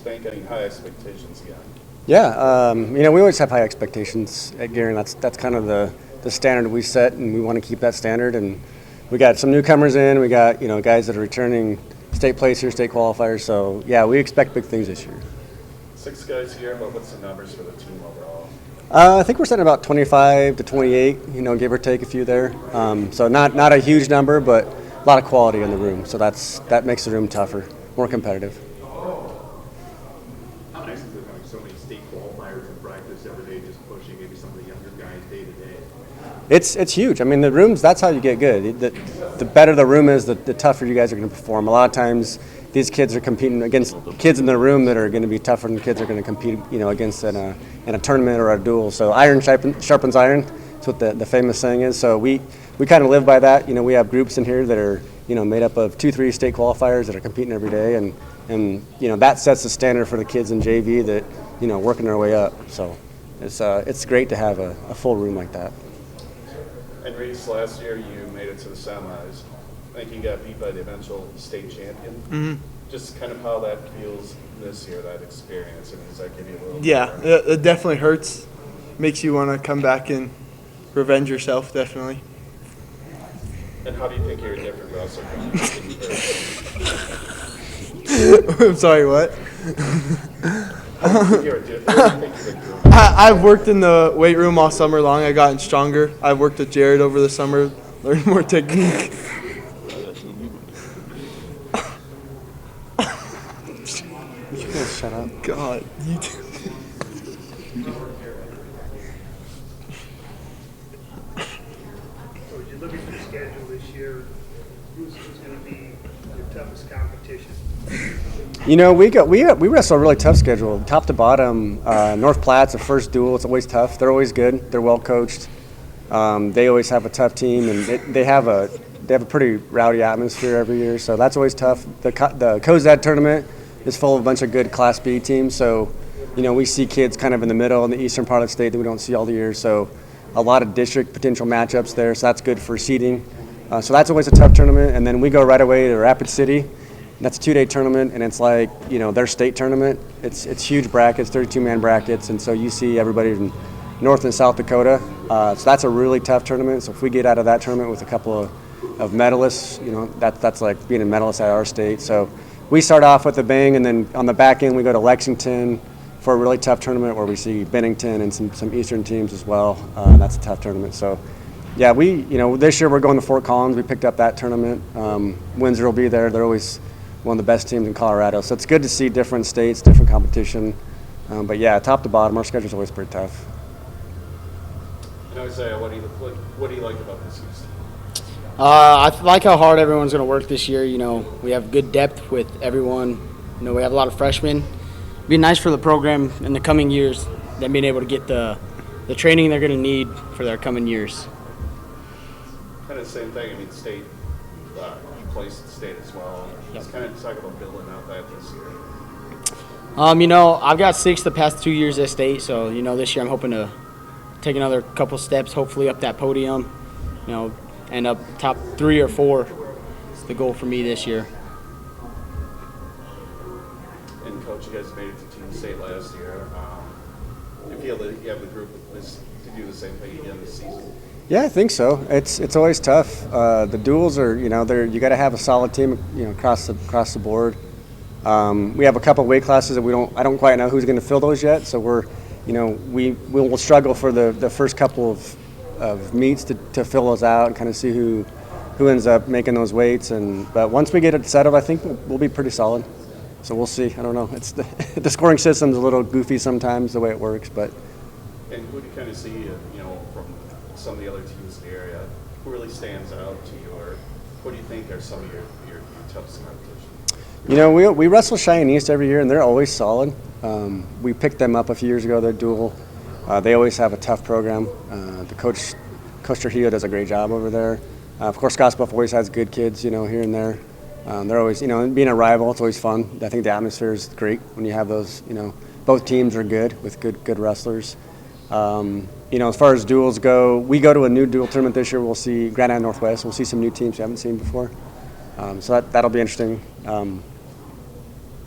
think? Any high expectations again? Yeah, we always have high expectations at Gering. That's kind of the standard we set, and we want to keep that standard. And we got some newcomers in. We got guys that are returning state placers, state qualifiers. So yeah, we expect big things this year. 6 guys here, but what's the numbers for the team overall? I think we're sitting about 25 to 28. Give or take a few there. So not a huge number, but a lot of quality in the room. So that makes the room tougher, more competitive. How nice is it having so many state qualifiers in practice every day, just pushing maybe some of the younger guys day to day? It's huge. I mean, the rooms, that's how you get good. The better the room is, the tougher you guys are going to perform. A lot of times these kids are competing against kids in the room that are going to be tougher than kids are going to compete against in a tournament or a duel. So iron sharpens iron. That's what the famous saying is. So we kind of live by that. We have groups in here that are made up of 2-3 state qualifiers that are competing every day, and that sets the standard for the kids in JV that working their way up. So it's great to have a full room like that. And Reese, last year you made it to the semis. I think you got beat by the eventual state champion. Mm-hmm. Just kind of how that feels this year, that experience. I mean, does that give you a little? Yeah, it definitely hurts. Makes you want to come back and revenge yourself, definitely. And how do you think you're a different wrestler from I'm sorry, what? you're I've worked in the weight room all summer long. I've gotten stronger. I've worked with Jared over the summer, learned more technique. Shut up. God. So as you look at your schedule this year, who's going to be your toughest competition? We wrestle a really tough schedule, top to bottom. North Platte's the first duel. It's always tough. They're always good. They're well coached. They always have a tough team, and they have a pretty rowdy atmosphere every year. So that's always tough. The COZAD tournament is full of a bunch of good Class B teams. So we see kids kind of in the middle in the eastern part of the state that we don't see all the year. So a lot of district potential matchups there. So that's good for seeding. So that's always a tough tournament. And then we go right away to Rapid City. That's a 2-day tournament, and it's like their state tournament. It's huge brackets, 32-man brackets, and so you see everybody in North and South Dakota. So that's a really tough tournament. So if we get out of that tournament with a couple of medalists, that's like being a medalist at our state. So we start off with a bang, and then on the back end we go to Lexington for a really tough tournament where we see Bennington and some eastern teams as well. That's a tough tournament. So yeah, this year we're going to Fort Collins. We picked up that tournament. Windsor will be there. They're always one of the best teams in Colorado. So it's good to see different states, different competition. But yeah, top to bottom, our schedule's always pretty tough. And Isaiah, what do you like about this season? I like how hard everyone's going to work this year. We have good depth with everyone. We have a lot of freshmen. It'd be nice for the program in the coming years, them being able to get the training they're going to need for their coming years. Kind of the same thing. I mean, state, you placed the state as well. Yep. Just kind of talk about building out that this year. I've got 6 the past 2 years at state, so this year I'm hoping to take another couple steps, hopefully up that podium. End up top 3 or 4. It's the goal for me this year. And Coach, you guys made it to Team State last year. Do you feel that you have the group to do the same thing again this season? Yeah, I think so. It's always tough. The duels are, you got to have a solid team, across the board. We have a couple weight classes that I don't quite know who's going to fill those yet. So we will struggle for the first couple of meets to fill those out and kind of see who ends up making those weights. But once we get it settled, I think we'll be pretty solid. So we'll see. I don't know. It's the scoring system's a little goofy sometimes the way it works, but. And who do you kind of see, from some of the other teams in the area, who really stands out to you, or what do you think are some of your toughest competition? We wrestle Cheyenne East every year, and they're always solid. We picked them up a few years ago. They're dual. They always have a tough program. The Coach Trujillo does a great job over there. Of course, Scottsbluff always has good kids, here and there. They're always, being a rival, it's always fun. I think the atmosphere is great when you have those, both teams are good with good wrestlers. As far as duels go, we go to a new dual tournament this year. We'll see Grand Island Northwest. We'll see some new teams we haven't seen before. So that'll be interesting.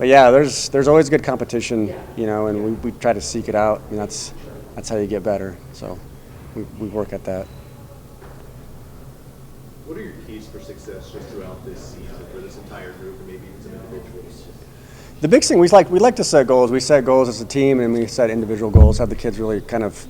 but yeah, there's always good competition, you know, and we try to seek it out. I mean, that's how you get better. So we work at that. What are your keys for success just throughout this season for this entire group and maybe even some individuals? The big thing we like to set goals. We set goals as a team, and we set individual goals. Have the kids really kind of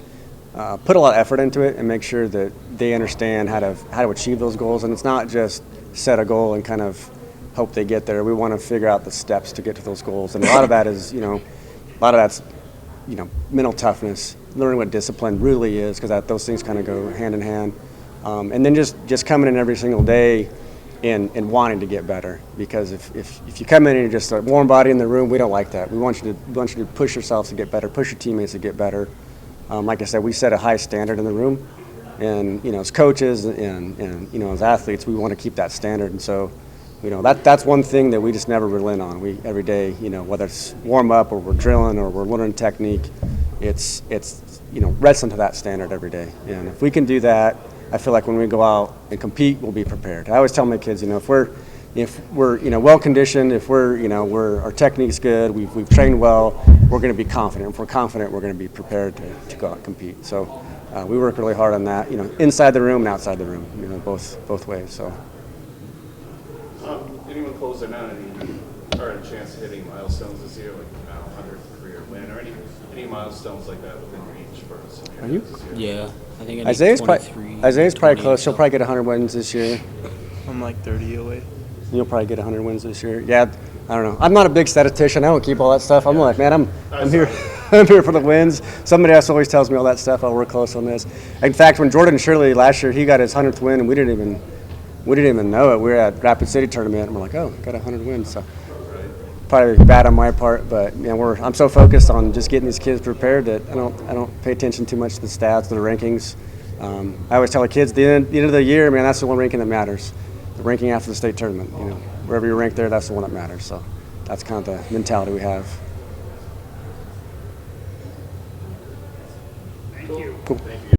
put a lot of effort into it and make sure that they understand how to achieve those goals. And it's not just set a goal and kind of hope they get there. We want to figure out the steps to get to those goals. And a lot of that is, that's mental toughness, learning what discipline really is, because those things kind of go hand in hand. And then just coming in every single day and wanting to get better. Because if you come in and you're just a warm body in the room, we don't like that. We want you to push yourselves to get better, push your teammates to get better. Like I said, we set a high standard in the room, and as coaches and as athletes, we want to keep that standard. And so, that's one thing that we just never relent on. We every day, whether it's warm up or we're drilling or we're learning technique, it's wrestling to that standard every day. And if we can do that, I feel like when we go out and compete, we'll be prepared. I always tell my kids, if we're well conditioned, if our technique's good, we've trained well, we're going to be confident. If we're confident, we're going to be prepared to go out and compete. So we work really hard on that, inside the room and outside the room, both ways. So. Anyone close in on any chance of hitting milestones this year, like 100th career win, or any milestones like that within reach for some of your guys this year? Yeah, I think Isaiah's probably close. He'll probably get 100 wins this year. I'm like 30 away. You'll probably get 100 wins this year. Yeah, I don't know. I'm not a big statistician. I don't keep all that stuff. I'm like, man, I'm here. I'm here for the wins. Somebody else always tells me all that stuff. I'll work close on this. In fact, when Jordan Shirley last year, he got his 100th win, and we didn't even know it. We were at Rapid City tournament, and we're like, oh, got 100 wins. So probably bad on my part, but I'm so focused on just getting these kids prepared that I don't pay attention too much to the stats, the rankings. I always tell the kids, the end of the year, man, that's the one ranking that matters. The ranking after the state tournament. Wherever you're ranked there, that's the one that matters. So that's kind of the mentality we have. Thank you. Cool. Thank you.